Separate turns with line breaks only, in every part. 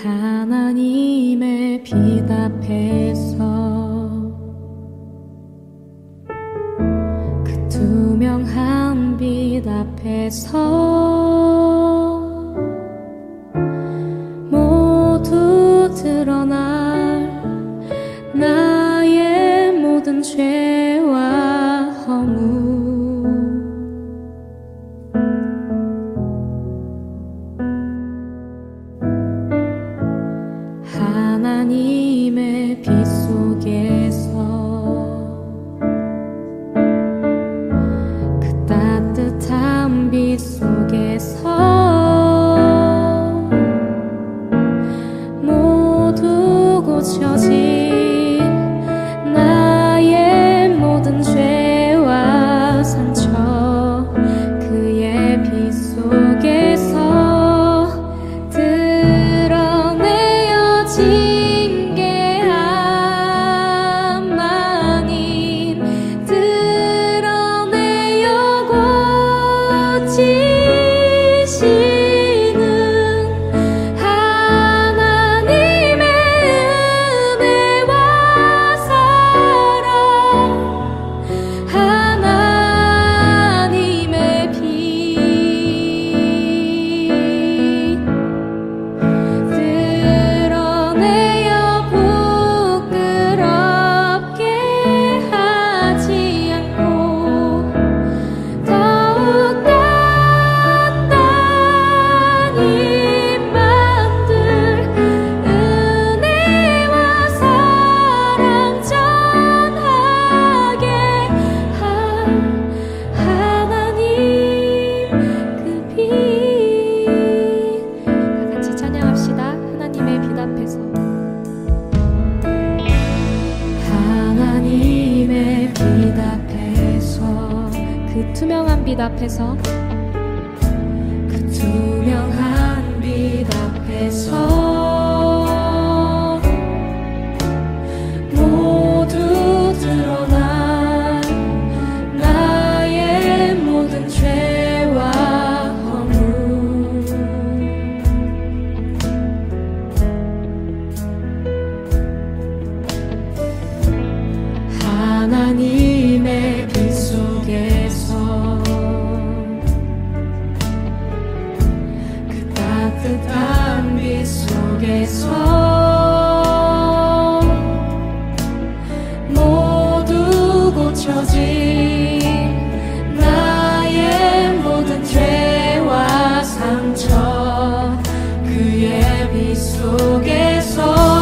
하나님의 빛 앞에서 그 투명한 빛 앞에서 모두 드러날 나의 모든 죄와 허물 하나님의 빛 속에서 그 따뜻한 빛 속에서 모두 고쳐진 나의 모든 죄와 상처 그의 빛 속에서 투명한 빛 앞에서 그 투명한 빛 앞에서 모두 드러난 나의 모든 죄와 허물 하나님의 빛 속에서 그 따뜻한 빛 속에서 모두 고쳐진 나의 모든 죄와 상처 그의 빛 속에서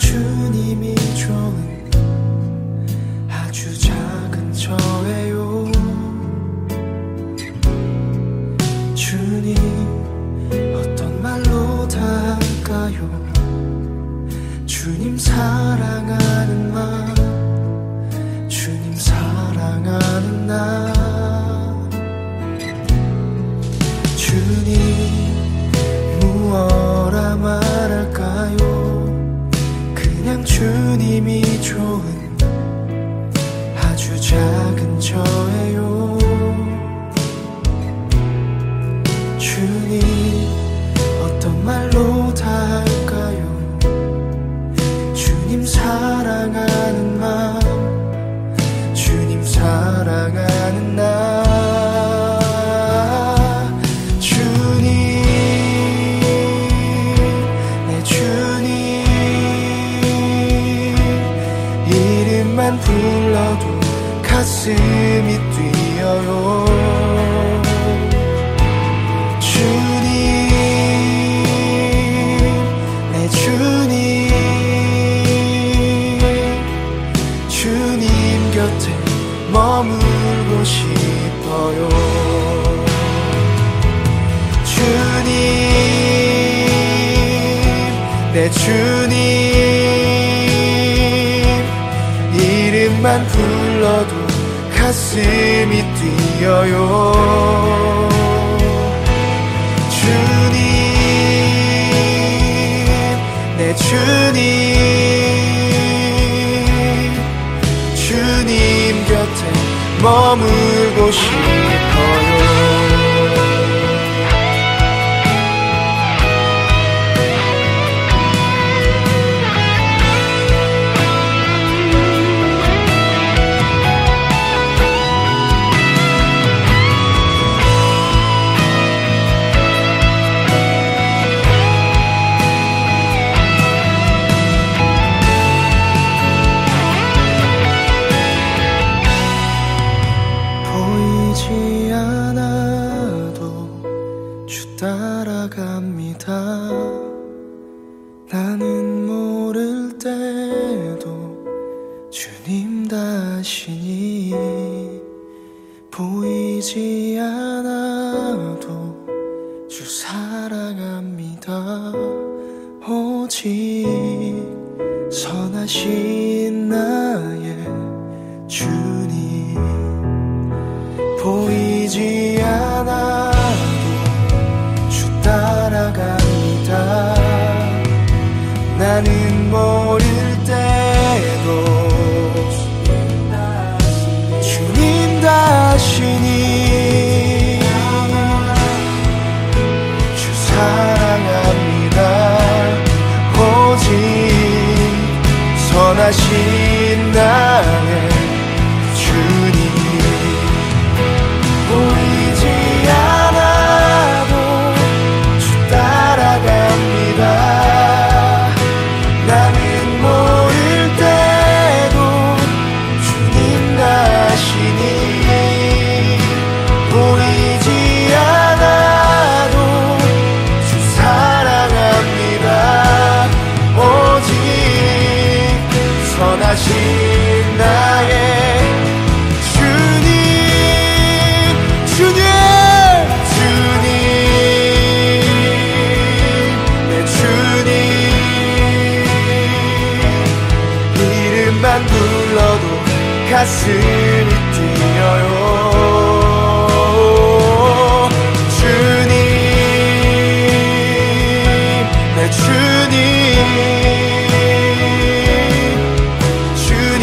주님이 좋은 아주 작은 저예요. 주님 어떤 말로 다 할까요? 주님 사랑하는 말, 주님 사랑하는 나. 주님 무엇라 말할까요? 그냥 주님이 좋은 아주 작은 저예요. 주님 어떤 말로 다 할까요? 주님 사랑하는 마음, 주님 사랑하는 나. 주님 내 주님 이름만 불러도 가슴이 뛰어요. 주님 내 주님 주님 곁에 머물고 싶어요. 주님 내 주님 이름만 불러도 가슴이 뛰어요. 주님 내 주님 주님 곁에 머물고 싶어요. 보이지 않아도 주 따라갑니다. 나는 모를 때도 주님 다시니. 보이지 않아도 주 사랑합니다. 오직 선하신 나의 주님. 보이지 않아도 주 따라갑니다. 나는 모를 때도 주님 다시니. 주 사랑합니다. 오직 선하신 나의 주님. 보이지 않아도 주 따라갑니다. 나는 모를 때도 주님 다시니. 보이지 않아도 주 사랑합니다. 오직 선하신 나의 이름만 불러도 가슴이 뛰어요. 주님 내 주님 주님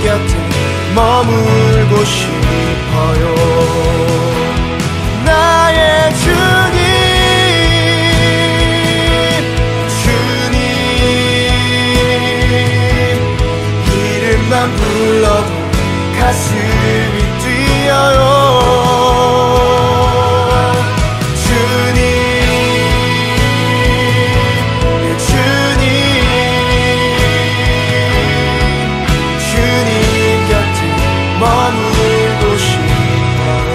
곁에 머물고 싶어요. 나의 주님 이름만 불러도 가슴이 뛰어요. 주님 내 주님 주님 곁에 머물고 싶어요.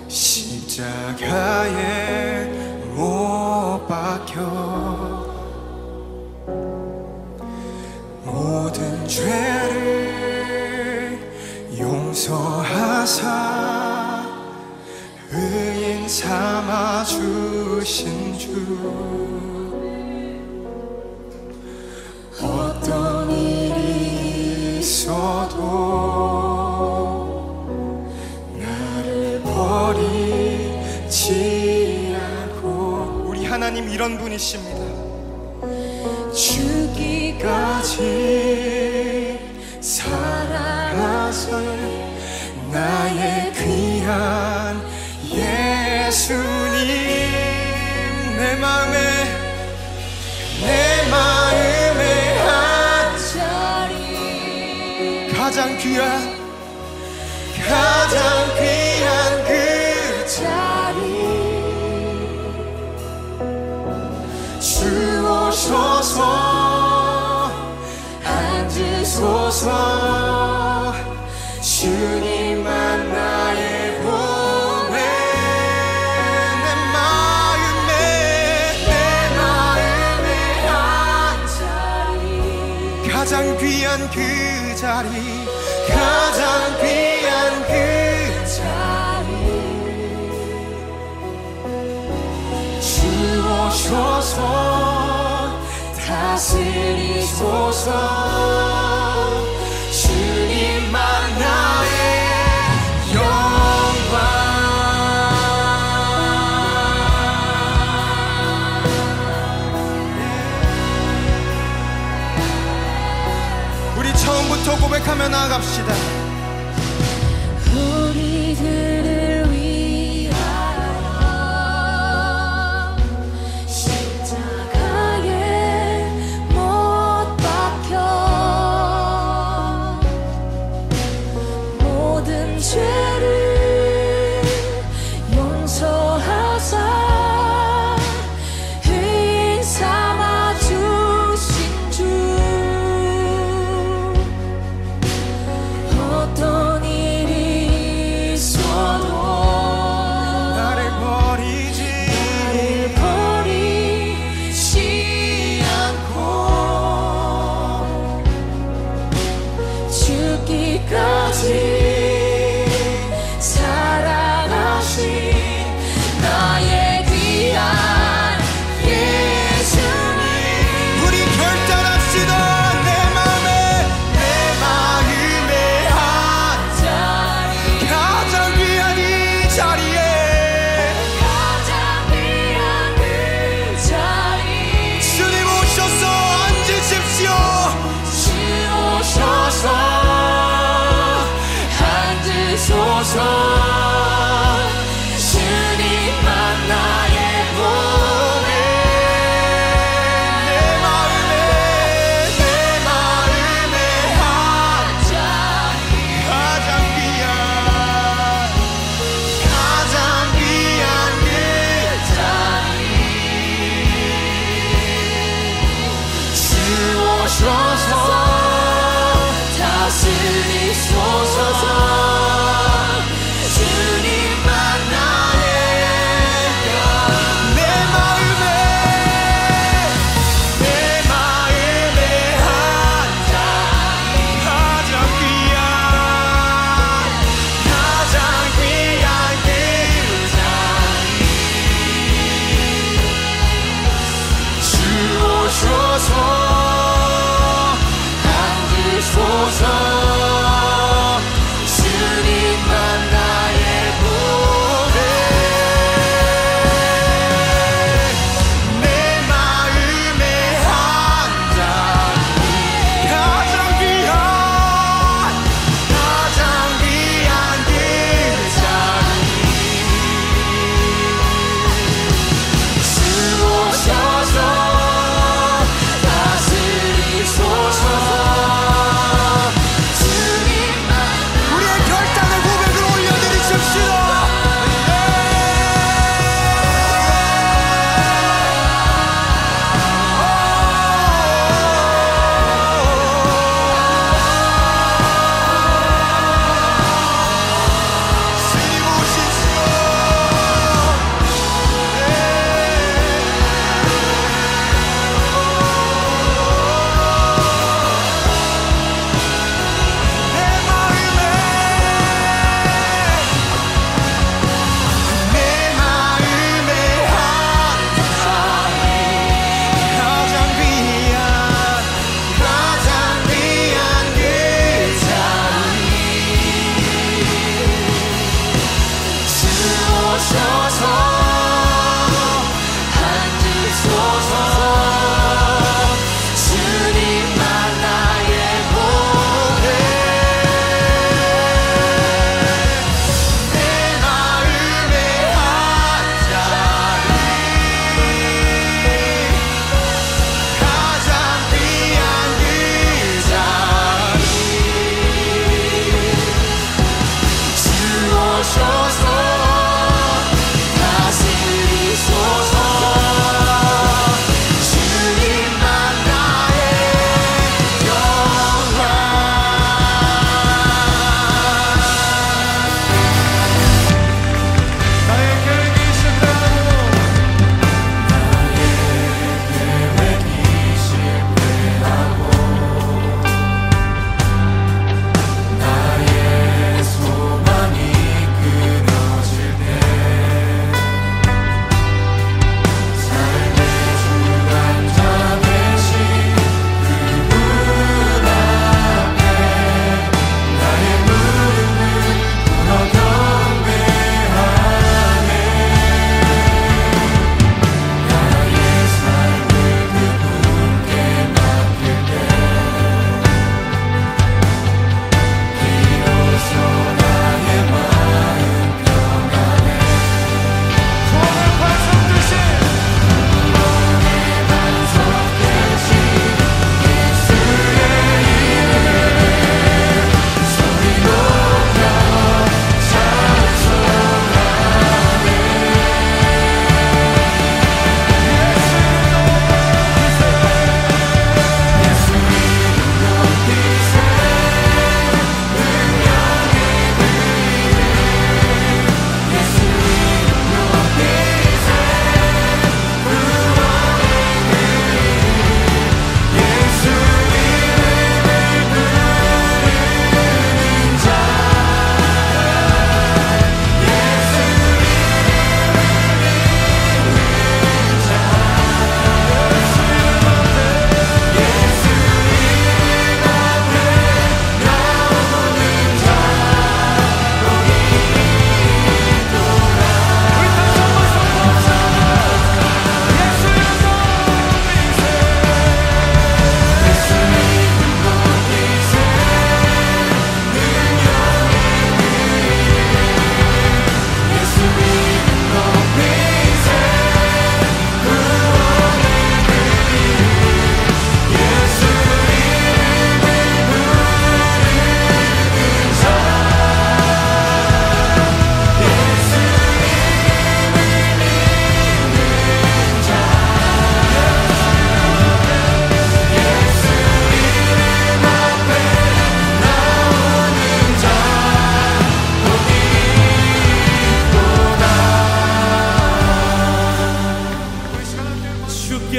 십자가에 못 박혀 모든 죄를 용서하사 의인 삼아 주신 주 어떤 일이 있어도 나를 버리지 않고 우리 하나님 이런 분이십니다. 죽기까지 사랑하사 나의 귀한 예수님 내 마음에 한 자리 가장 귀한 그 자리 주오셔서 앉으소서 주님만 나의 보배 내 마음에 한 자리 가장 귀한 그 자리 가장 귀한 그 자리 주오셔서 다스리소서 주님만 나의 영광 우리 처음부터 고백하며 나아갑시다.
우리들을 위하여 십자가에 못 박혀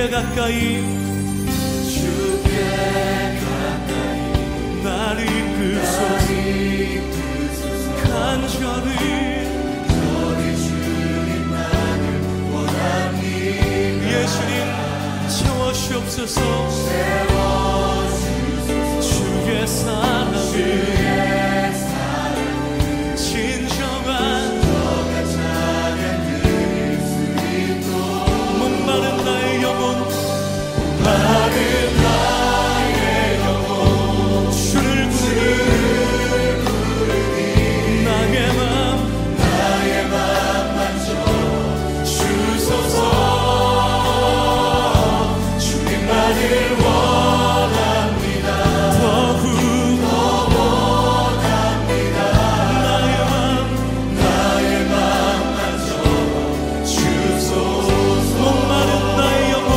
주께 가까이 나를 이끄소서. 간절히 주님 나를 원합니다. 예수님 채워주옵소서. 주의 사랑을 진정한 목마른 나의 영혼, 마른 나의 영혼 주를 부르니 나의 맘 만져 주소서. 주님만을 원합니다. 더욱 원합니다. 나의 맘 만져 주소서. 목마른 나의 영혼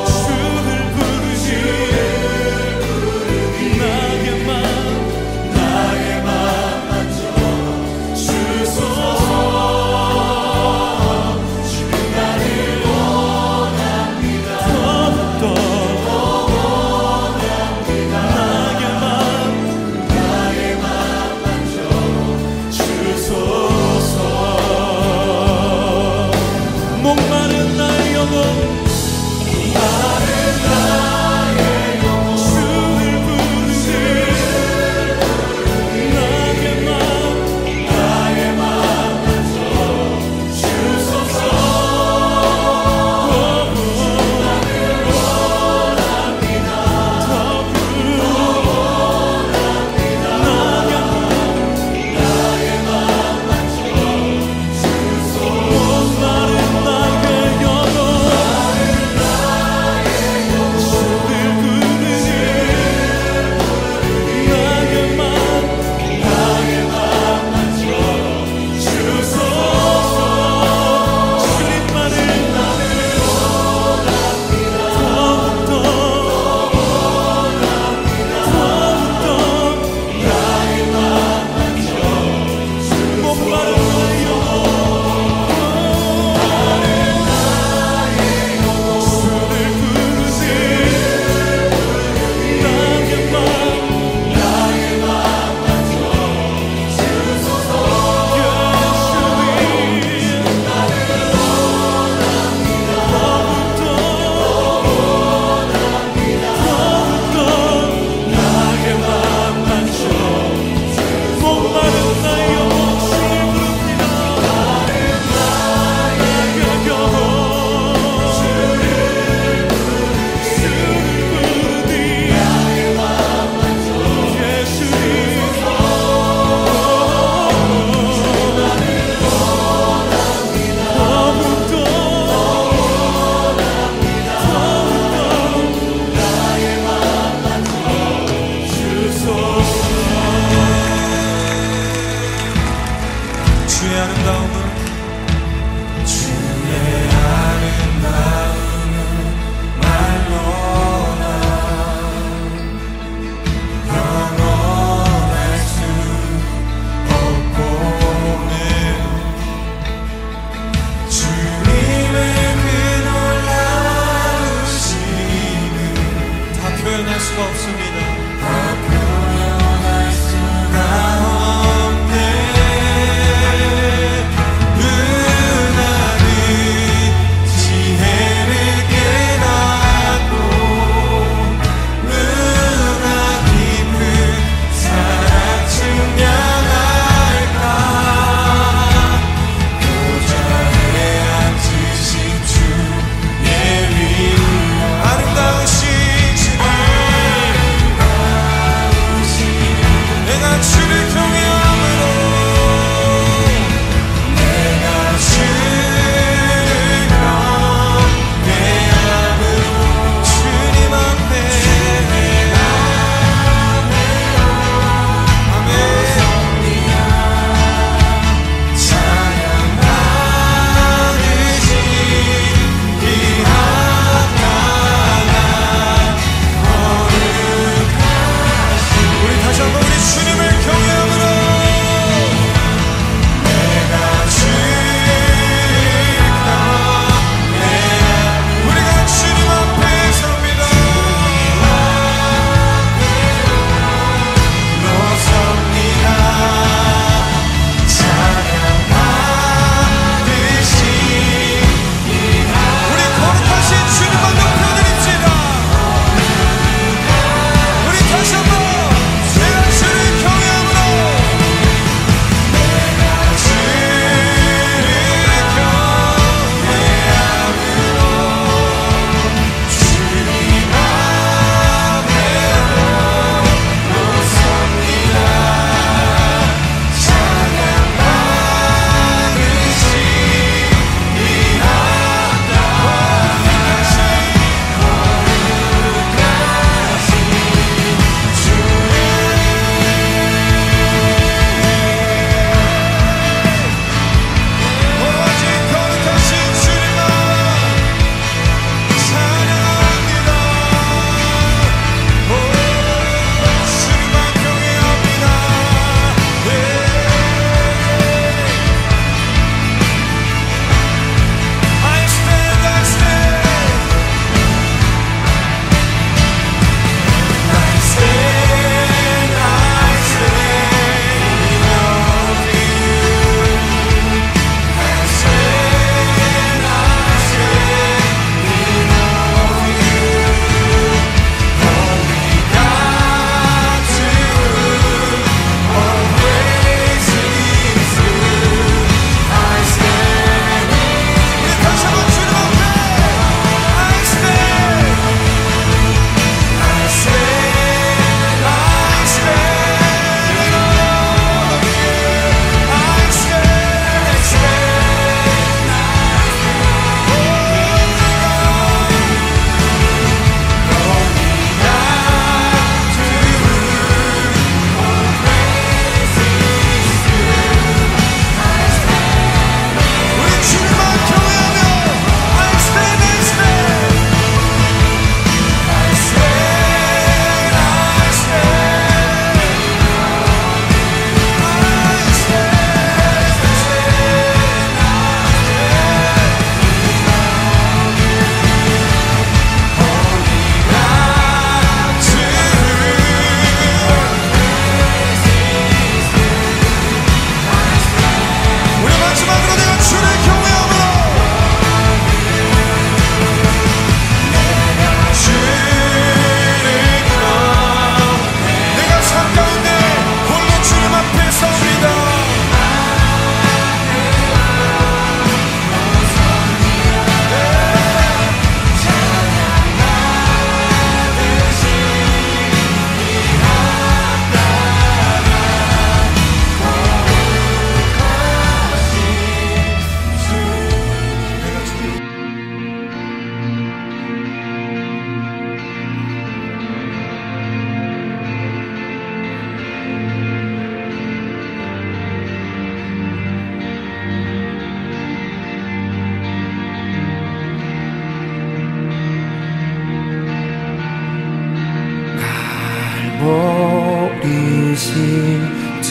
주를 부르니 나의 맘 만져 주소서. 주님만을 원합니다. 더욱더 원합니다. 나의 맘 만져 주소서. 목마른 나의 영혼 주를 부르니 나의 맘 만져 주소서.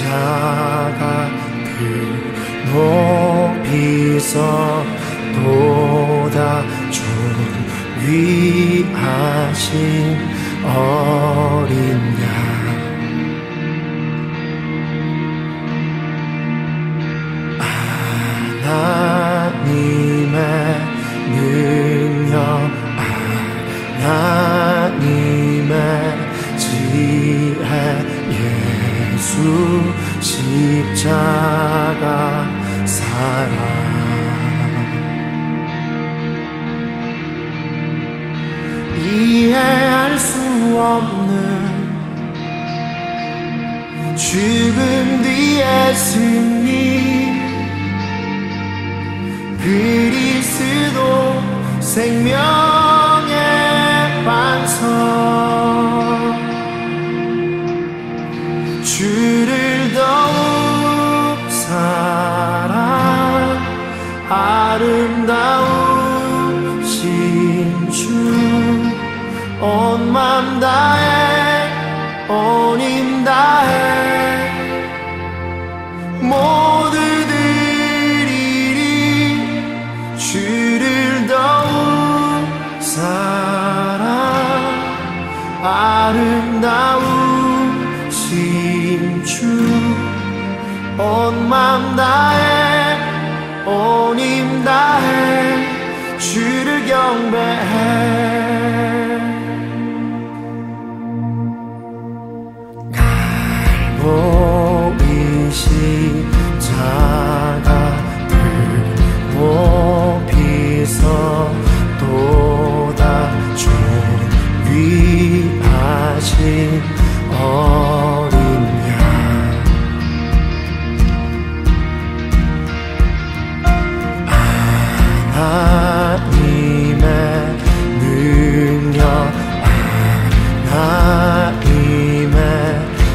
십자가 그 높이서 보다 존귀하신 어린 양 하나님의 능력 하나님의 지혜 예수 십자가 사랑 이해할 수 없는 죽음 뒤의 승리 그리스도 생명의 반석 주를 더욱 사랑 아름다우신 주 온 맘 다해 온 힘 다해 모두 드리리 주를 더욱 사랑 아름다우신 주 온 맘 다해 온 힘 다해 주를 경배해 갈보리 십자가 그 높이서 보다 존귀하신 어린 양 하나님의 능력 하나님의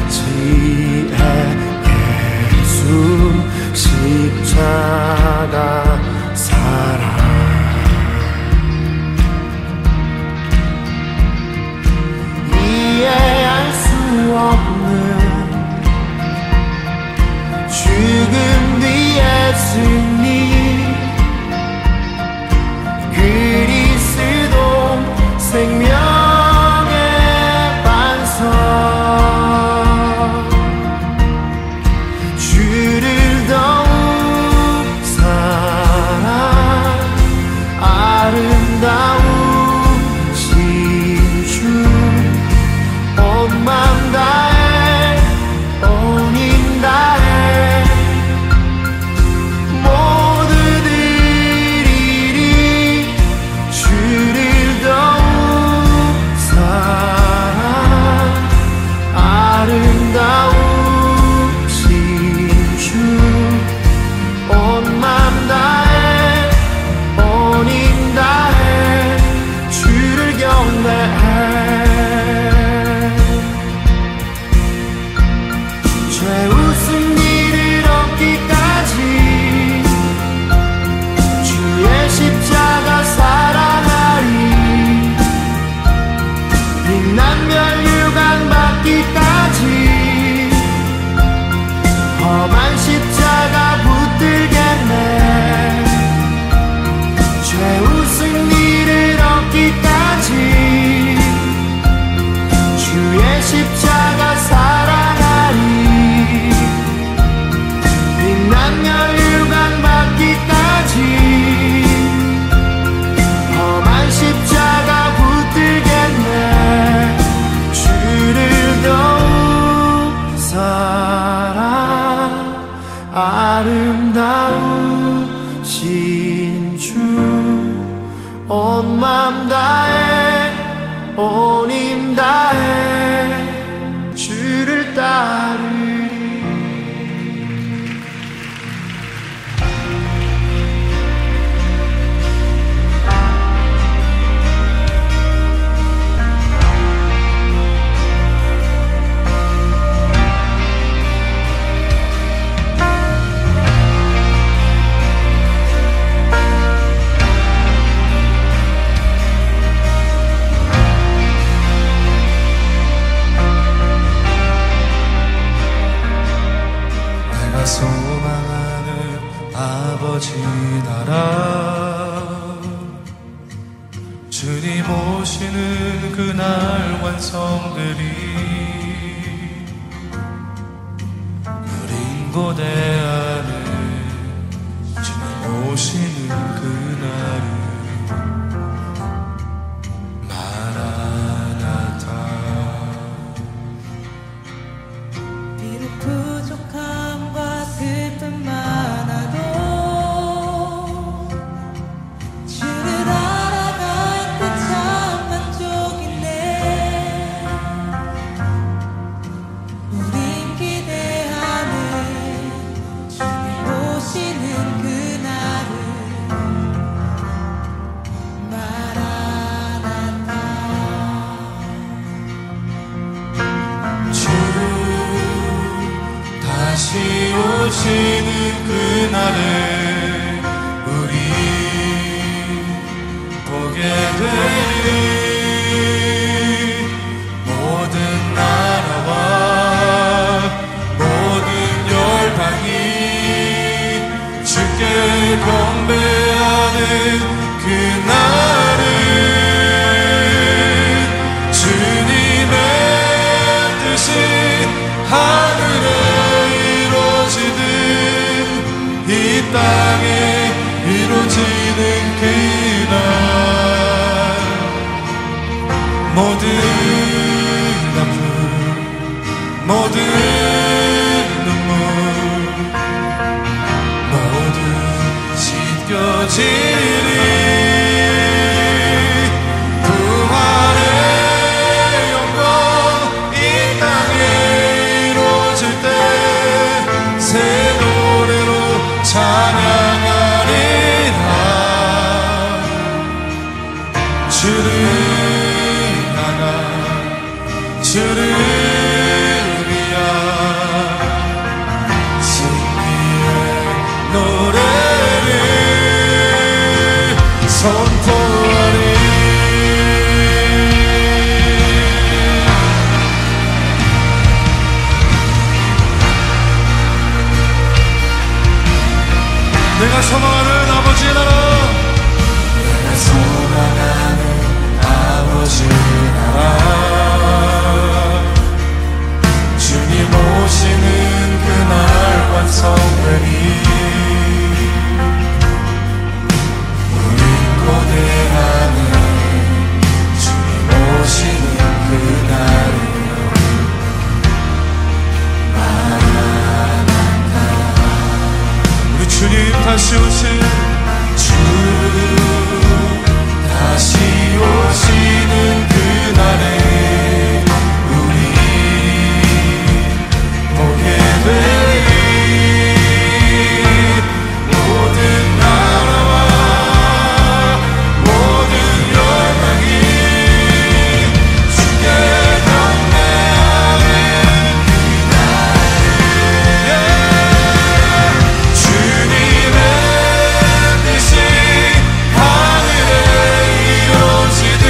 지혜 예수 십자가 사랑 이해할 수 없는 죽음 뒤의 승리 그리스도 생명의 반석 주를 더욱 사랑 아름다우신 주 온 맘 다해 온 힘 다해 모두 드리리 주를 더욱 사랑 아름다우신 주 온 맘 다해 온 힘 다해 주를 경배해 죄우승 이를 얻기까지 주의 십자가 사랑하리 빛난 멸류관 받기까지 험한 십자가 붙들겠네 죄우승 이를 얻기까지 주의 십자가 사랑하리 빛난 멸류관 받기까지 험한 십자가 붙들겠네 주를 더욱 사랑 아름다우신 주 온 맘 다해 온 힘 다해 주를 따르리 소망하는 아버지 나라 주님 오시는 그날 완성되리 우린 고대하는 주님 오시는 그날을 마라나타
비록 부족함과 슬픔 많아도 주를 알아갈 때 참 만족이네 우린 기대하는 주님 오시는 그날을 마라나타
주 다시 오시는 그날을 우리 보게 되리 모든 나라와 모든 열방이 주께 경배하는 그날은 주님의 뜻이 하늘에 이루어지듯 이 땅에 이루어지는 그날 모든 아픔 모든 눈물 모두 씻겨지리 부활의 영광 이 땅에 이루어질 때 새 노래로 찬양하리라 주를 향한 주를 위한 승리의 노래를 선포하리 내가 소망하는 아버지의 나라 내가 소망하는 아버지의 나라 주님 오시는 그날 완성되리 우린 고대하는 주님 오시는 그날을 우리 주님 다시 오신 주 다시 오시는 그날에 우리 보게 되리 모든 나라와 모든 열방이 주께 경배하는 그날에 주님의 뜻이 하늘에 이루어지듯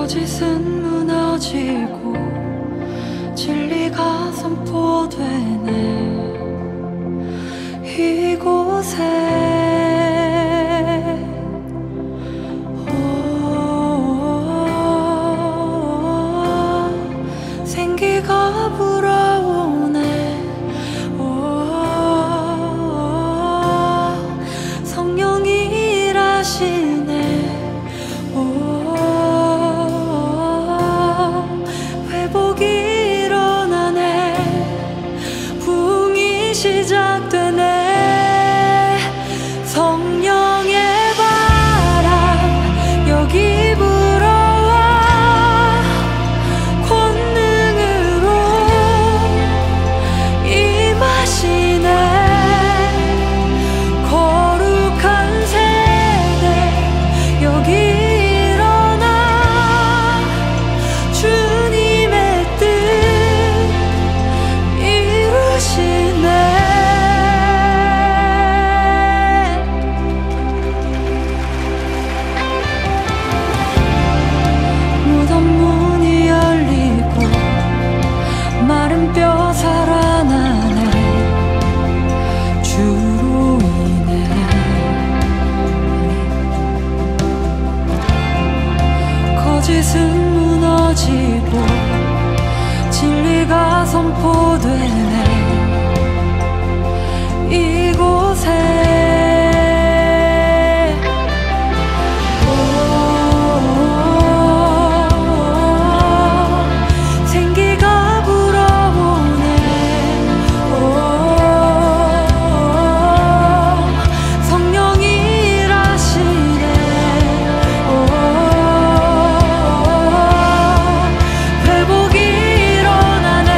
거짓은 무너지고 진리가 선포되네. 이곳에 생기가 불어오네. 성령이 일하시네. 회복이 일어나네. 부흥이 시작되네. 성령의 바람 여기 불어와 권능으로 임하시네. 거룩한 세대 여기 일어나 주님의 뜻 이루시네. 무덤 문이 열리고 마른 뼈 살아나네. 주로 인해 거짓은 무너지고 진리가 선포되네. 이곳에 생기가 불어오네. 성령이 일하시네. 회복이 일어나네.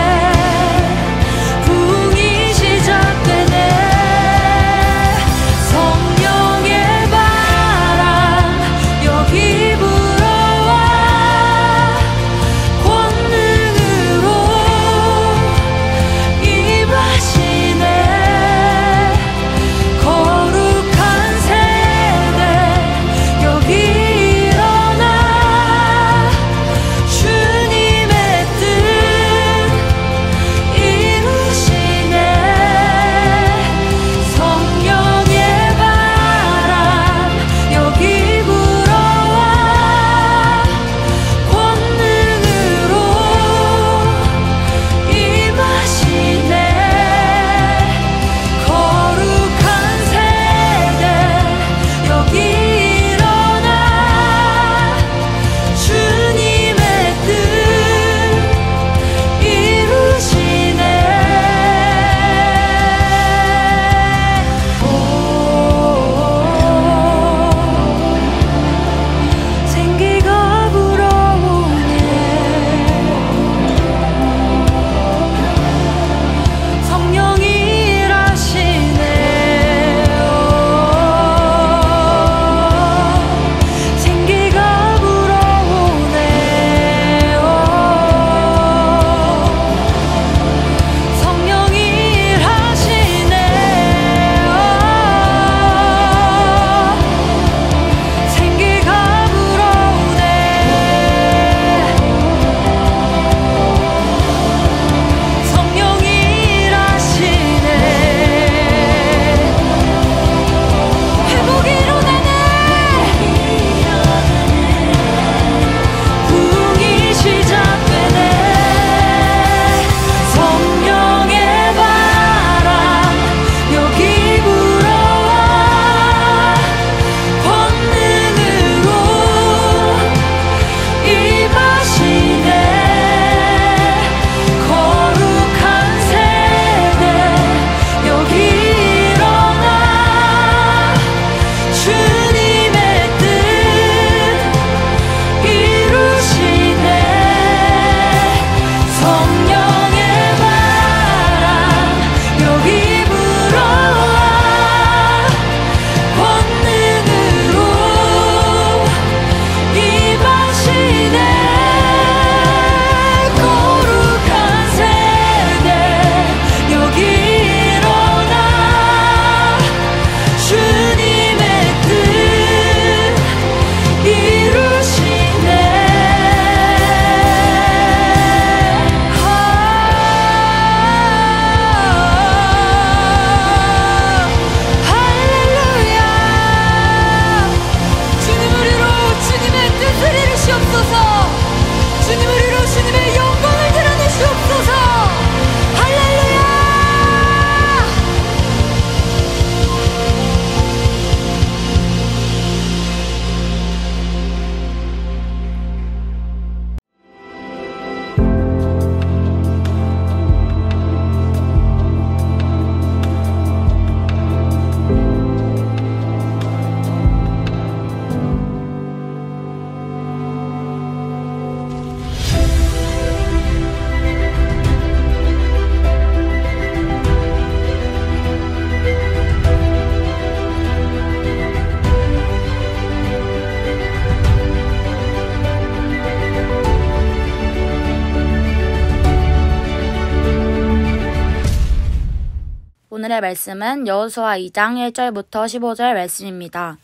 보실 말씀은 여호수아 2장 1절부터 15절 말씀입니다.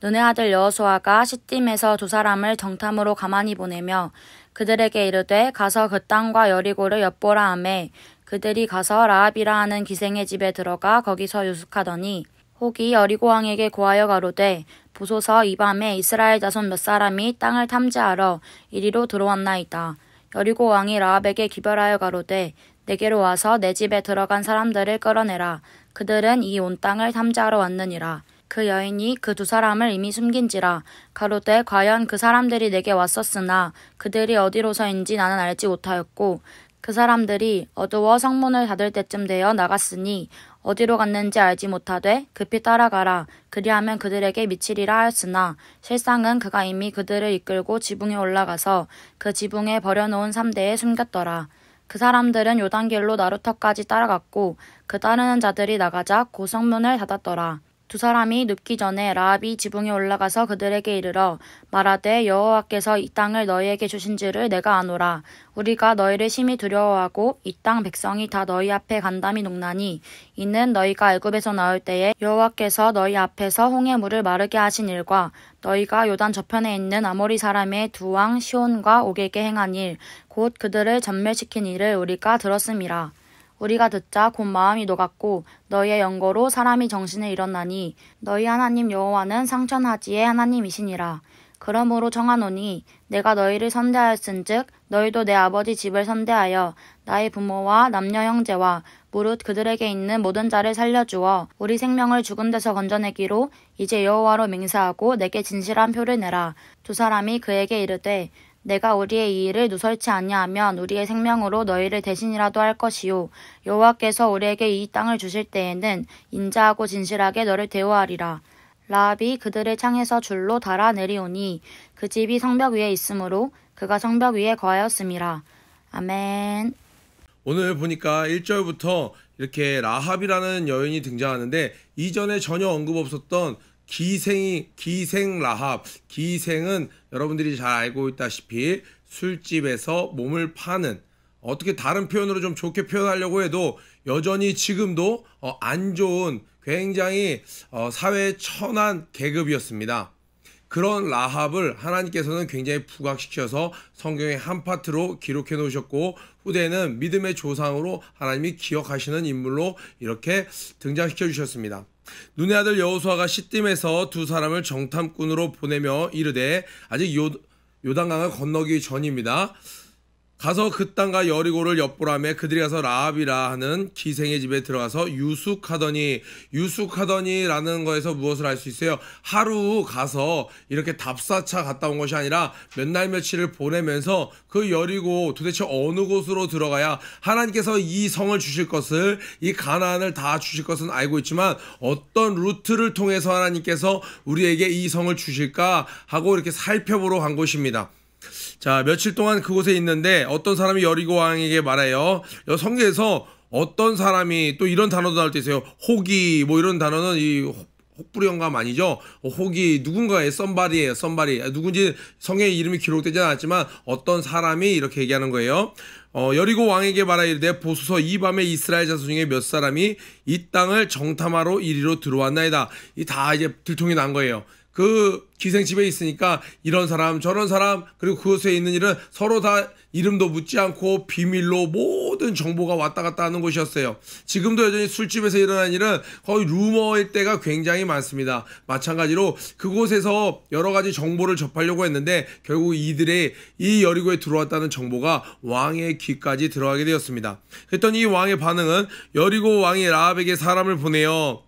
눈의 아들 여호수아가 시딤에서 두 사람을 정탐으로 가만히 보내며 그들에게 이르되 가서 그 땅과 여리고를 엿보라 하매 그들이 가서 라합이라 하는 기생의 집에 들어가 거기서 유숙하더니 혹이 여리고 왕에게 고하여 가로되 보소서 이 밤에 이스라엘 자손 몇 사람이 땅을 탐지하러 이리로 들어왔나이다. 여리고 왕이 라합에게 기별하여 가로되 내게로 와서 내 집에 들어간 사람들을 끌어내라. 그들은 이 온 땅을 탐지하러 왔느니라. 그 여인이 그 두 사람을 이미 숨긴지라. 가로되 과연 그 사람들이 내게 왔었으나 그들이 어디로서인지 나는 알지 못하였고 그 사람들이 어두워 성문을 닫을 때쯤 되어 나갔으니 어디로 갔는지 알지 못하되 급히 따라가라. 그리하면 그들에게 미치리라 하였으나 실상은 그가 이미 그들을 이끌고 지붕에 올라가서 그 지붕에 버려놓은 삼대에 숨겼더라. 그 사람들은 요단길로 나루터까지 따라갔고 그 따르는 자들이 나가자 곧 성문을 닫았더라. 두 사람이 눕기 전에 라합이 지붕에 올라가서 그들에게 이르러 말하되 여호와께서 이 땅을 너희에게 주신지를 내가 아노라. 우리가 너희를 심히 두려워하고 이 땅 백성이 다 너희 앞에 간담이 녹나니 이는 너희가 애굽에서 나올 때에 여호와께서 너희 앞에서 홍해 물을 마르게 하신 일과 너희가 요단 저편에 있는 아모리 사람의 두 왕 시온과 옥에게 행한 일 곧 그들을 전멸시킨 일을 우리가 들었음이라. 우리가 듣자 곧 마음이 녹았고 너희의 연고로 사람이 정신을 잃었나니 너희 하나님 여호와는 상천하지의 하나님이시니라. 그러므로 청하노니 내가 너희를 선대하였은즉 너희도 내 아버지 집을 선대하여 나의 부모와 남녀 형제와 무릇 그들에게 있는 모든 자를 살려주어 우리 생명을 죽은 데서 건져내기로 이제 여호와로 맹세하고 내게 진실한 표를 내라. 두 사람이 그에게 이르되 내가 우리의 이 일을 누설치 아니하면 우리의 생명으로 너희를 대신이라도 할 것이요 여호와께서 우리에게 이 땅을 주실 때에는 인자하고 진실하게 너를 대우하리라. 라합이 그들을 창에서 줄로 달아 내리오니 그 집이 성벽 위에 있으므로 그가 성벽 위에 거하였음이라. 아멘.
오늘 보니까 1절부터 이렇게 라합이라는 여인이 등장하는데 이전에 전혀 언급 없었던 기생 라합. 기생은 여러분들이 잘 알고 있다시피 술집에서 몸을 파는, 어떻게 다른 표현으로 좀 좋게 표현하려고 해도 여전히 지금도 안 좋은 굉장히 사회에 천한 계급이었습니다. 그런 라합을 하나님께서는 굉장히 부각시켜서 성경의 한 파트로 기록해 놓으셨고 후대에는 믿음의 조상으로 하나님이 기억하시는 인물로 이렇게 등장시켜 주셨습니다. 눈의 아들 여호수아가 시딤에서 두 사람을 정탐꾼으로 보내며 이르되, 아직 요단강을 건너기 전입니다. 가서 그 땅과 여리고를 엿보라며 그들이 가서 라합이라 하는 기생의 집에 들어가서 유숙하더니라는 거에서 무엇을 알 수 있어요? 하루 가서 이렇게 답사차 갔다 온 것이 아니라 몇 날 며칠을 보내면서 그 여리고 도대체 어느 곳으로 들어가야 하나님께서 이 성을 주실 것을, 이 가나안을 다 주실 것은 알고 있지만 어떤 루트를 통해서 하나님께서 우리에게 이 성을 주실까 하고 이렇게 살펴보러 간 곳입니다. 자, 며칠 동안 그곳에 있는데 어떤 사람이 여리고 왕에게 말해요. 성경에서 어떤 사람이, 또 이런 단어도 나올 때 있어요. 혹이, 뭐 이런 단어는 이 혹부리 영감 아니죠. 혹이 누군가의 썸바리예요. 썸바리. 누군지 성경의 이름이 기록되지 않았지만 어떤 사람이 이렇게 얘기하는 거예요. 여리고 왕에게 말하여 이르되 보소서 이 밤에 이스라엘 자손 중에 몇 사람이 이 땅을 정탐하러 이리로 들어왔나이다. 이 다 이제 들통이 난 거예요. 그 기생집에 있으니까 이런 사람 저런 사람, 그리고 그곳에 있는 일은 서로 다 이름도 묻지 않고 비밀로 모든 정보가 왔다 갔다 하는 곳이었어요. 지금도 여전히 술집에서 일어난 일은 거의 루머일 때가 굉장히 많습니다. 마찬가지로 그곳에서 여러 가지 정보를 접하려고 했는데 결국 이들의 이 여리고에 들어왔다는 정보가 왕의 귀까지 들어가게 되었습니다. 그랬더니 이 왕의 반응은, 여리고 왕이 라합에게 사람을 보내어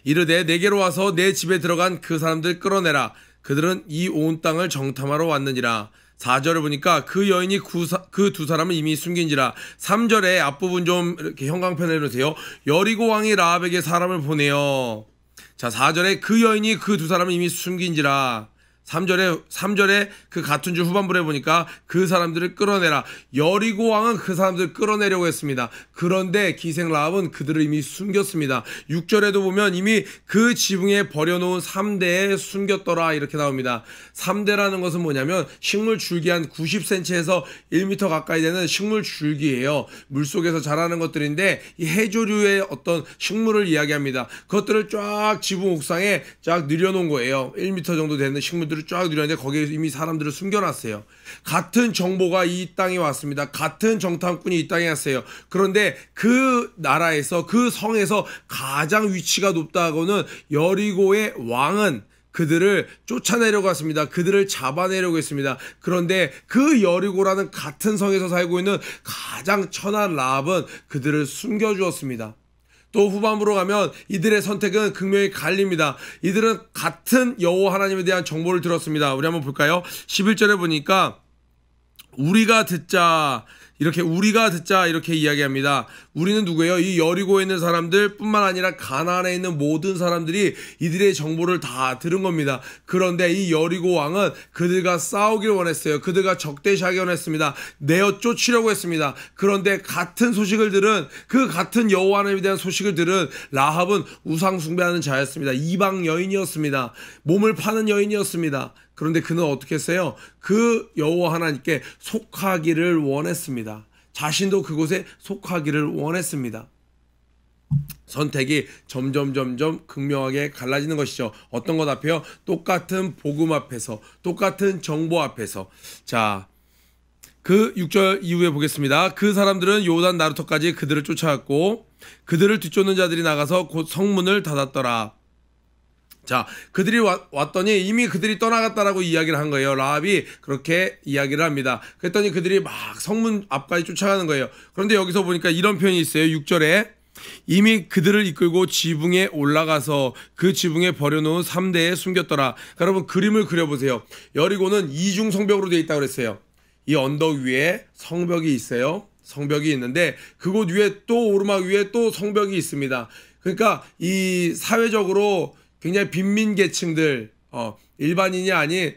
이르되 내게로 와서 내 집에 들어간 그 사람들 끌어내라. 그들은 이 온 땅을 정탐하러 왔느니라. 4절을 보니까 그 여인이 그 두 사람을 이미 숨긴지라. 3절에 앞부분 좀 이렇게 형광펜을 해놓으세요. 여리고 왕이 라합에게 사람을 보내요. 자, 4절에 그 여인이 그 두 사람을 이미 숨긴지라. 3절에 그 같은 주 후반부에 보니까 그 사람들을 끌어내라. 여리고 왕은 그 사람들을 끌어내려고 했습니다. 그런데 기생 라합은 그들을 이미 숨겼습니다. 6절에도 보면 이미 그 지붕에 버려놓은 3대에 숨겼더라 이렇게 나옵니다. 3대라는 것은 뭐냐면 식물 줄기 한 90cm에서 1m 가까이 되는 식물 줄기예요. 물속에서 자라는 것들인데 이 해조류의 어떤 식물을 이야기합니다. 그것들을 쫙 지붕 옥상에 쫙 늘여놓은 거예요. 1m 정도 되는 식물들을 쫙 늘였는데 거기에 이미 사람들을 숨겨놨어요. 같은 정보가 이 땅에 왔습니다. 같은 정탐꾼이 이 땅에 왔어요. 그런데 그 나라에서 그 성에서 가장 위치가 높다고는 여리고의 왕은 그들을 쫓아내려고 했습니다. 그들을 잡아내려고 했습니다. 그런데 그 여리고라는 같은 성에서 살고 있는 가장 천한 라합은 그들을 숨겨주었습니다. 또 후반부로 가면 이들의 선택은 극명히 갈립니다. 이들은 같은 여호와 하나님에 대한 정보를 들었습니다. 우리 한번 볼까요? 11절에 보니까 우리가 듣자 이렇게 이야기합니다. 우리는 누구예요? 이 여리고에 있는 사람들 뿐만 아니라 가나안에 있는 모든 사람들이 이들의 정보를 다 들은 겁니다. 그런데 이 여리고 왕은 그들과 싸우길 원했어요. 그들과 적대시하기 원했습니다. 내어 쫓으려고 했습니다. 그런데 같은 소식을 들은 그 같은 여호와 하나님에 대한 소식을 들은 라합은 우상 숭배하는 자였습니다. 이방 여인이었습니다. 몸을 파는 여인이었습니다. 그런데 그는 어떻게 했어요? 그 여호와 하나님께 속하기를 원했습니다. 자신도 그곳에 속하기를 원했습니다. 선택이 점점 극명하게 갈라지는 것이죠. 어떤 것 앞에요? 똑같은 복음 앞에서, 똑같은 정보 앞에서. 자, 그 6절 이후에 보겠습니다. 그 사람들은 요단 나루터까지 그들을 쫓아갔고 그들을 뒤쫓는 자들이 나가서 곧 성문을 닫았더라. 자, 그들이 왔더니 이미 그들이 떠나갔다라고 이야기를 한 거예요. 라합이 그렇게 이야기를 합니다. 그랬더니 그들이 막 성문 앞까지 쫓아가는 거예요. 그런데 여기서 보니까 이런 표현이 있어요. 6절에 이미 그들을 이끌고 지붕에 올라가서 그 지붕에 버려놓은 3대에 숨겼더라. 여러분 그림을 그려보세요. 여리고는 이중 성벽으로 되어 있다고 그랬어요. 이 언덕 위에 성벽이 있어요. 성벽이 있는데 그곳 위에 또 오르막 위에 또 성벽이 있습니다. 그러니까 이 사회적으로 굉장히 빈민계층들, 일반인이 아닌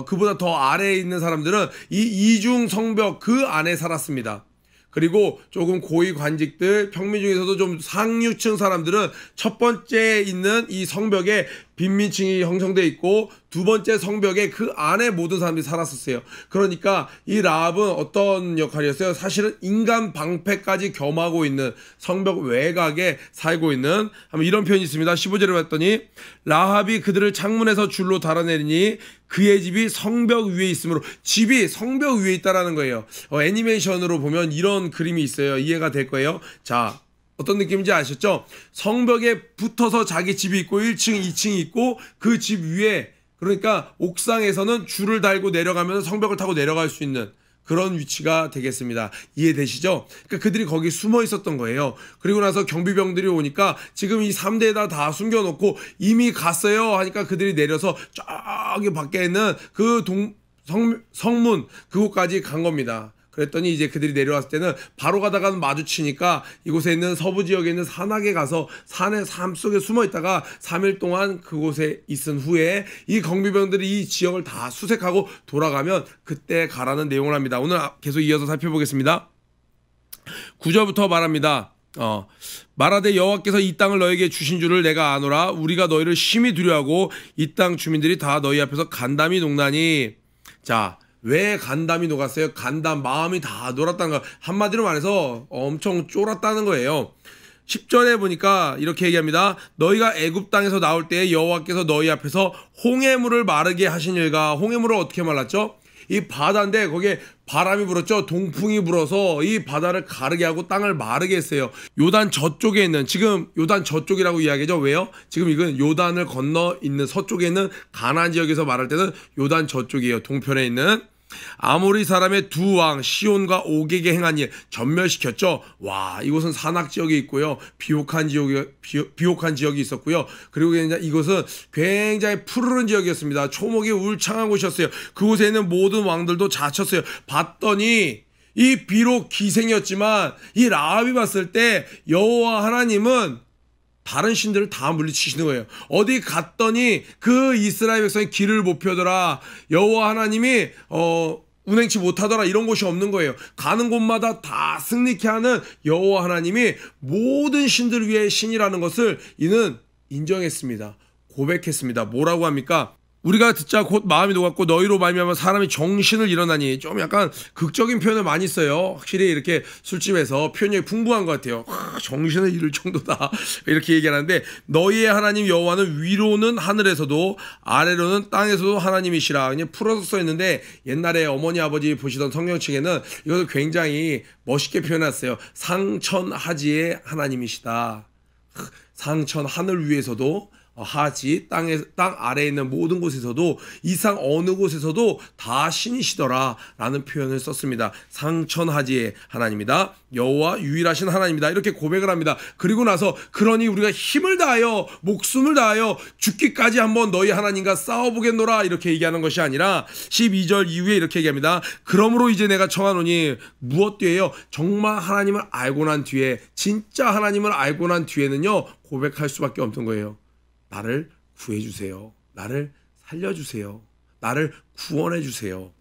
그보다 더 아래에 있는 사람들은 이 이중 성벽 그 안에 살았습니다. 그리고 조금 고위 관직들, 평민 중에서도 좀 상류층 사람들은 첫 번째 있는 이 성벽에 빈민층이 형성되어 있고 두 번째 성벽에 그 안에 모든 사람들이 살았었어요. 그러니까 이 라합은 어떤 역할이었어요? 사실은 인간 방패까지 겸하고 있는 성벽 외곽에 살고 있는 이런 표현이 있습니다. 15절에 봤더니 라합이 그들을 창문에서 줄로 달아내리니 그의 집이 성벽 위에 있으므로 집이 성벽 위에 있다라는 거예요. 애니메이션으로 보면 이런 그림이 있어요. 이해가 될 거예요. 자, 어떤 느낌인지 아셨죠? 성벽에 붙어서 자기 집이 있고 1층, 2층이 있고 그 집 위에 그러니까 옥상에서는 줄을 달고 내려가면 성벽을 타고 내려갈 수 있는 그런 위치가 되겠습니다. 이해되시죠? 그러니까 그들이 거기 숨어 있었던 거예요. 그리고 나서 경비병들이 오니까 지금 이 3대에다 다 숨겨놓고 이미 갔어요 하니까 그들이 내려서 저기 밖에 있는 그 성문 그곳까지 간 겁니다. 그랬더니 이제 그들이 내려왔을 때는 바로 가다가 마주치니까 이곳에 있는 서부 지역에 있는 산악에 가서 산의 삶 속에 숨어 있다가 3일 동안 그곳에 있은 후에 이 경비병들이 이 지역을 다 수색하고 돌아가면 그때 가라는 내용을 합니다. 오늘 계속 이어서 살펴보겠습니다. 9절부터 말합니다. 말하되 여호와께서 이 땅을 너에게 주신 줄을 내가 아노라. 우리가 너희를 심히 두려워하고 이 땅 주민들이 다 너희 앞에서 간담이 녹나니. 자, 왜 간담이 녹았어요? 간담, 마음이 다 놀았다는 거. 한마디로 말해서 엄청 쫄았다는 거예요. 10절에 보니까 이렇게 얘기합니다. 너희가 애굽 땅에서 나올 때에 여호와께서 너희 앞에서 홍해물을 마르게 하신 일과. 홍해물을 어떻게 말랐죠? 이 바다인데 거기에 바람이 불었죠. 동풍이 불어서 이 바다를 가르게 하고 땅을 마르게 했어요. 요단 저쪽에 있는, 지금 요단 저쪽이라고 이야기하죠. 왜요? 지금 이건 요단을 건너 있는 서쪽에 있는 가나안 지역에서 말할 때는 요단 저쪽이에요. 동편에 있는 아모리 사람의 두 왕 시온과 옥에게 행한 일 전멸시켰죠. 와, 이곳은 산악 지역이 있고요. 비옥한 지역이 있었고요. 그리고 이곳은 굉장히 푸르른 지역이었습니다. 초목이 울창한 곳이었어요. 그곳에 있는 모든 왕들도 자쳤어요. 봤더니 이 비록 기생이었지만 이 라합이 봤을 때 여호와 하나님은 다른 신들을 다 물리치시는 거예요. 어디 갔더니 그 이스라엘 백성이 길을 못 펴더라. 여호와 하나님이 운행치 못하더라. 이런 곳이 없는 거예요. 가는 곳마다 다 승리케 하는 여호와 하나님이 모든 신들 위에 신이라는 것을 이는 인정했습니다. 고백했습니다. 뭐라고 합니까? 우리가 듣자 곧 마음이 녹았고 너희로 말미암아 사람이 정신을 잃어나니. 좀 약간 극적인 표현을 많이 써요. 확실히 이렇게 술집에서 표현력이 풍부한 것 같아요. 정신을 잃을 정도다 이렇게 얘기하는데, 너희의 하나님 여호와는 위로는 하늘에서도 아래로는 땅에서도 하나님이시라. 그냥 풀어서 써 있는데 옛날에 어머니 아버지 보시던 성경책에는 이것을 굉장히 멋있게 표현했어요. 상천하지의 하나님이시다. 상천 하늘 위에서도 하지 땅 아래에 있는 모든 곳에서도 이상 어느 곳에서도 다 신이시더라 라는 표현을 썼습니다. 상천하지의 하나님이다. 여호와 유일하신 하나님이다. 이렇게 고백을 합니다. 그리고 나서 그러니 우리가 힘을 다하여 목숨을 다하여 죽기까지 한번 너희 하나님과 싸워보겠노라 이렇게 얘기하는 것이 아니라 12절 이후에 이렇게 얘기합니다. 그러므로 이제 내가 청하노니 무엇 뒤에요? 정말 하나님을 알고 난 뒤에, 진짜 하나님을 알고 난 뒤에는요 고백할 수밖에 없는 거예요. 나를 구해주세요. 나를 살려주세요. 나를 구원해주세요.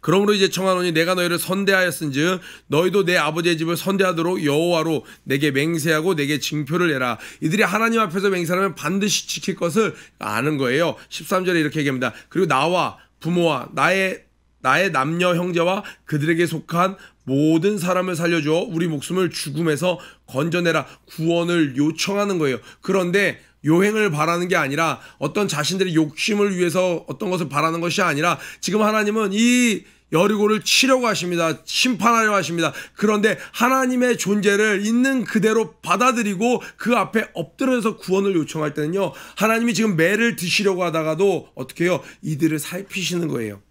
그러므로 이제 청하노니 내가 너희를 선대하였은즉 너희도 내 아버지의 집을 선대하도록 여호와로 내게 맹세하고 내게 징표를 내라. 이들이 하나님 앞에서 맹세하면 반드시 지킬 것을 아는 거예요. 13절에 이렇게 얘기합니다. 그리고 나와 부모와 나의 남녀 형제와 그들에게 속한 모든 사람을 살려주어 우리 목숨을 죽음에서 건져내라. 구원을 요청하는 거예요. 그런데 요행을 바라는 게 아니라, 어떤 자신들의 욕심을 위해서 어떤 것을 바라는 것이 아니라, 지금 하나님은 이 여리고를 치려고 하십니다. 심판하려 하십니다. 그런데 하나님의 존재를 있는 그대로 받아들이고 그 앞에 엎드려서 구원을 요청할 때는요, 하나님이 지금 매를 드시려고 하다가도 어떻게 해요? 이들을 살피시는 거예요.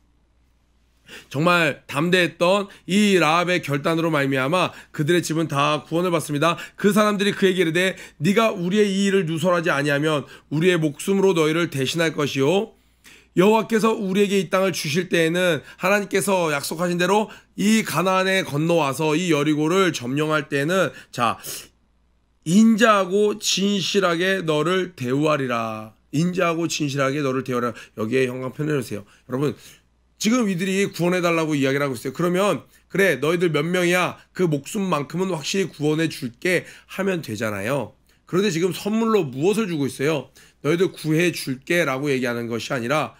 정말 담대했던 이 라합의 결단으로 말미암아 그들의 집은 다 구원을 받습니다. 그 사람들이 그에게 이르되 네가 우리의 이 일을 누설하지 아니하면 우리의 목숨으로 너희를 대신할 것이요, 여호와께서 우리에게 이 땅을 주실 때에는 하나님께서 약속하신 대로 이 가나안에 건너와서 이 여리고를 점령할 때에는 자, 인자하고 진실하게 너를 대우하리라. 인자하고 진실하게 너를 대우하리라. 여기에 형광펜을 넣으세요. 여러분, 지금 이들이 구원해달라고 이야기를 하고 있어요. 그러면 그래 너희들 몇 명이야, 그 목숨만큼은 확실히 구원해 줄게 하면 되잖아요. 그런데 지금 선물로 무엇을 주고 있어요? 너희들 구해 줄게 라고 얘기하는 것이 아니라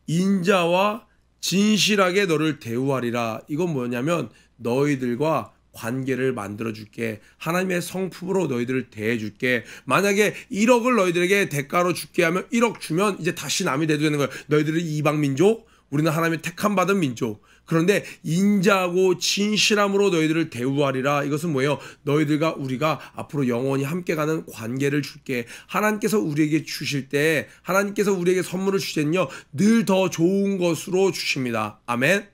인자와 진실하게 너를 대우하리라. 이건 뭐냐면 너희들과 관계를 만들어줄게. 하나님의 성품으로 너희들을 대해줄게. 만약에 1억을 너희들에게 대가로 줄게 하면 1억 주면 이제 다시 남이 돼도 되는 거예요. 너희들은 이방민족, 우리는 하나님의 택함받은 민족. 그런데 인자하고 진실함으로 너희들을 대우하리라. 이것은 뭐예요? 너희들과 우리가 앞으로 영원히 함께 가는 관계를 줄게. 하나님께서 우리에게 주실 때, 하나님께서 우리에게 선물을 주시면요 늘 더 좋은 것으로 주십니다. 아멘.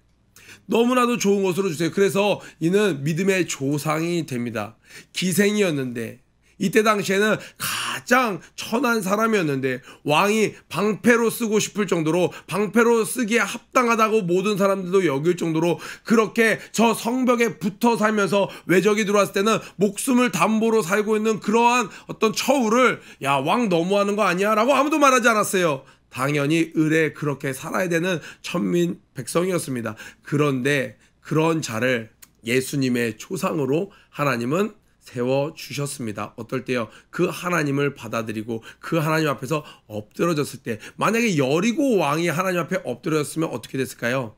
너무나도 좋은 것으로 주세요. 그래서 이는 믿음의 조상이 됩니다. 기생이었는데, 이때 당시에는 가장 천한 사람이었는데 왕이 방패로 쓰고 싶을 정도로, 방패로 쓰기에 합당하다고 모든 사람들도 여길 정도로 그렇게 저 성벽에 붙어 살면서 외적이 들어왔을 때는 목숨을 담보로 살고 있는 그러한 어떤 처우를, 야, 왕 너무하는 거 아니야? 라고 아무도 말하지 않았어요. 당연히 을에 그렇게 살아야 되는 천민 백성이었습니다. 그런데 그런 자를 예수님의 초상으로 하나님은 세워주셨습니다. 어떨 때요? 그 하나님을 받아들이고 그 하나님 앞에서 엎드러졌을 때, 만약에 여리고 왕이 하나님 앞에 엎드러졌으면 어떻게 됐을까요?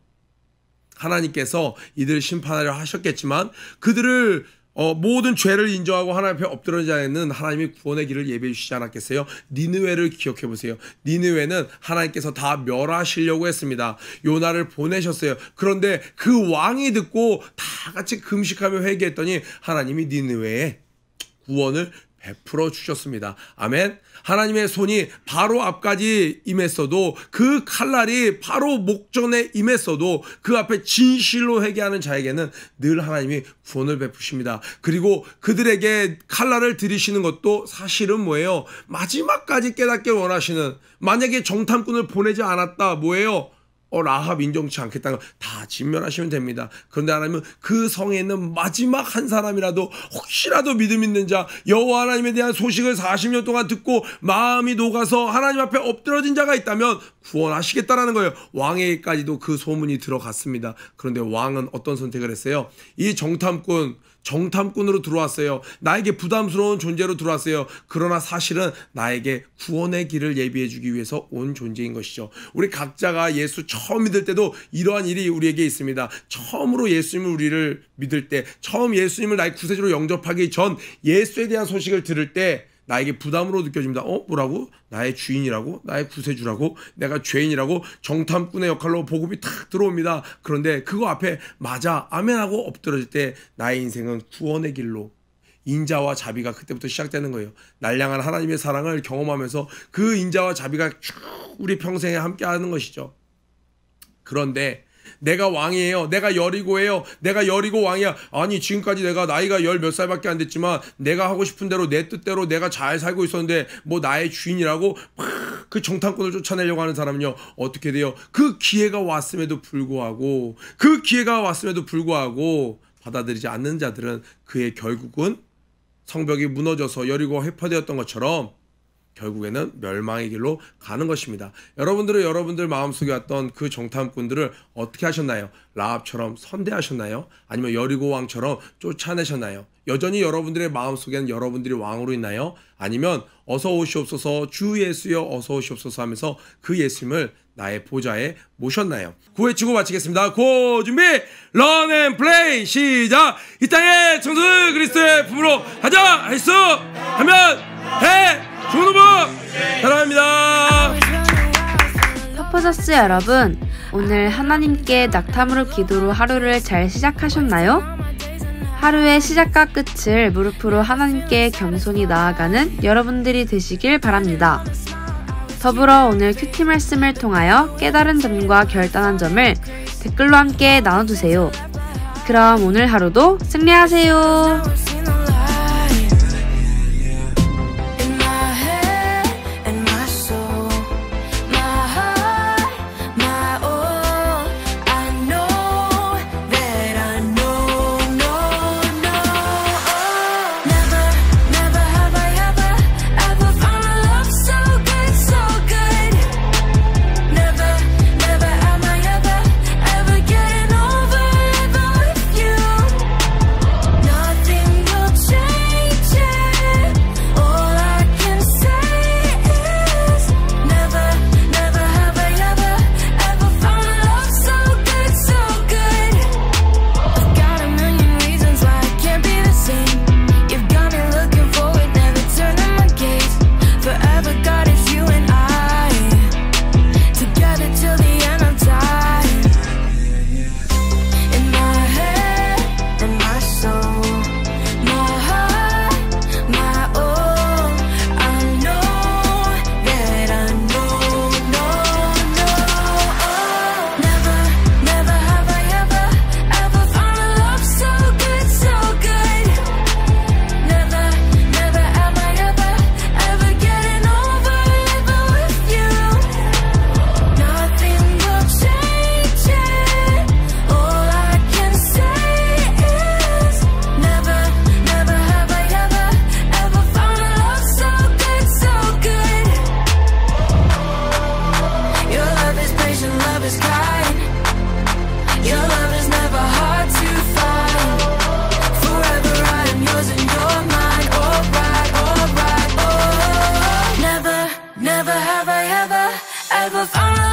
하나님께서 이들을 심판하려 하셨겠지만 그들을 모든 죄를 인정하고 하나님 앞에 엎드러지지 않는 하나님이 구원의 길을 예비해 주시지 않았겠어요? 니느웨를 기억해 보세요. 니느웨는 하나님께서 다 멸하시려고 했습니다. 요나를 보내셨어요. 그런데 그 왕이 듣고 다 같이 금식하며 회개했더니 하나님이 니느웨에 구원을 베풀어 주셨습니다. 아멘. 하나님의 손이 바로 앞까지 임했어도, 그 칼날이 바로 목전에 임했어도 그 앞에 진실로 회개하는 자에게는 늘 하나님이 구원을 베푸십니다. 그리고 그들에게 칼날을 들이시는 것도 사실은 뭐예요? 마지막까지 깨닫게 원하시는, 만약에 정탐꾼을 보내지 않았다, 뭐예요? 라합 인정치 않겠다는 거 다 진멸하시면 됩니다. 그런데 하나님은 그 성에 있는 마지막 한 사람이라도 혹시라도 믿음 있는 자, 여호와 하나님에 대한 소식을 40년 동안 듣고 마음이 녹아서 하나님 앞에 엎드러진 자가 있다면 구원하시겠다라는 거예요. 왕에게까지도 그 소문이 들어갔습니다. 그런데 왕은 어떤 선택을 했어요? 이 정탐꾼으로 들어왔어요. 나에게 부담스러운 존재로 들어왔어요. 그러나 사실은 나에게 구원의 길을 예비해 주기 위해서 온 존재인 것이죠. 우리 각자가 예수 처음 믿을 때도 이러한 일이 우리에게 있습니다. 처음으로 예수님을 우리를 믿을 때, 처음 예수님을 나의 구세주로 영접하기 전 예수에 대한 소식을 들을 때 나에게 부담으로 느껴집니다. 뭐라고? 나의 주인이라고? 나의 구세주라고? 내가 죄인이라고? 정탐꾼의 역할로 복음이 탁 들어옵니다. 그런데 그거 앞에 맞아 아멘하고 엎드러질 때 나의 인생은 구원의 길로, 인자와 자비가 그때부터 시작되는 거예요. 날량한 하나님의 사랑을 경험하면서 그 인자와 자비가 쭉 우리 평생에 함께하는 것이죠. 그런데 내가 왕이에요. 내가 여리고예요. 내가 여리고 왕이야. 아니 지금까지 내가 나이가 10 몇 살밖에 안 됐지만 내가 하고 싶은 대로 내 뜻대로 내가 잘 살고 있었는데 뭐 나의 주인이라고 막 그 정탐꾼을 쫓아내려고 하는 사람은요 어떻게 돼요? 그 기회가 왔음에도 불구하고 받아들이지 않는 자들은 그의 결국은 성벽이 무너져서 여리고가 회파되었던 것처럼 결국에는 멸망의 길로 가는 것입니다. 여러분들은 여러분들 마음속에 왔던 그 정탐꾼들을 어떻게 하셨나요? 라합처럼 선대하셨나요? 아니면 여리고 왕처럼 쫓아내셨나요? 여전히 여러분들의 마음속에는 여러분들이 왕으로 있나요? 아니면 어서 오시옵소서 주 예수여 어서 오시옵소서 하면서 그 예수님을 나의 보좌에 모셨나요? 구해치고 마치겠습니다. 고 준비 런 앤 플레이 시작. 이 땅에 청소 그리스도의 품으로 가자 할 수 하면 해. 좋은 후보 사랑합니다.
퍼포저스 여러분, 오늘 하나님께 낙타무릎 기도로 하루를 잘 시작하셨나요? 하루의 시작과 끝을 무릎으로 하나님께 겸손히 나아가는 여러분들이 되시길 바랍니다. 더불어 오늘 큐티 말씀을 통하여 깨달은 점과 결단한 점을 댓글로 함께 나눠주세요. 그럼 오늘 하루도 승리하세요.
Never have I ever found love.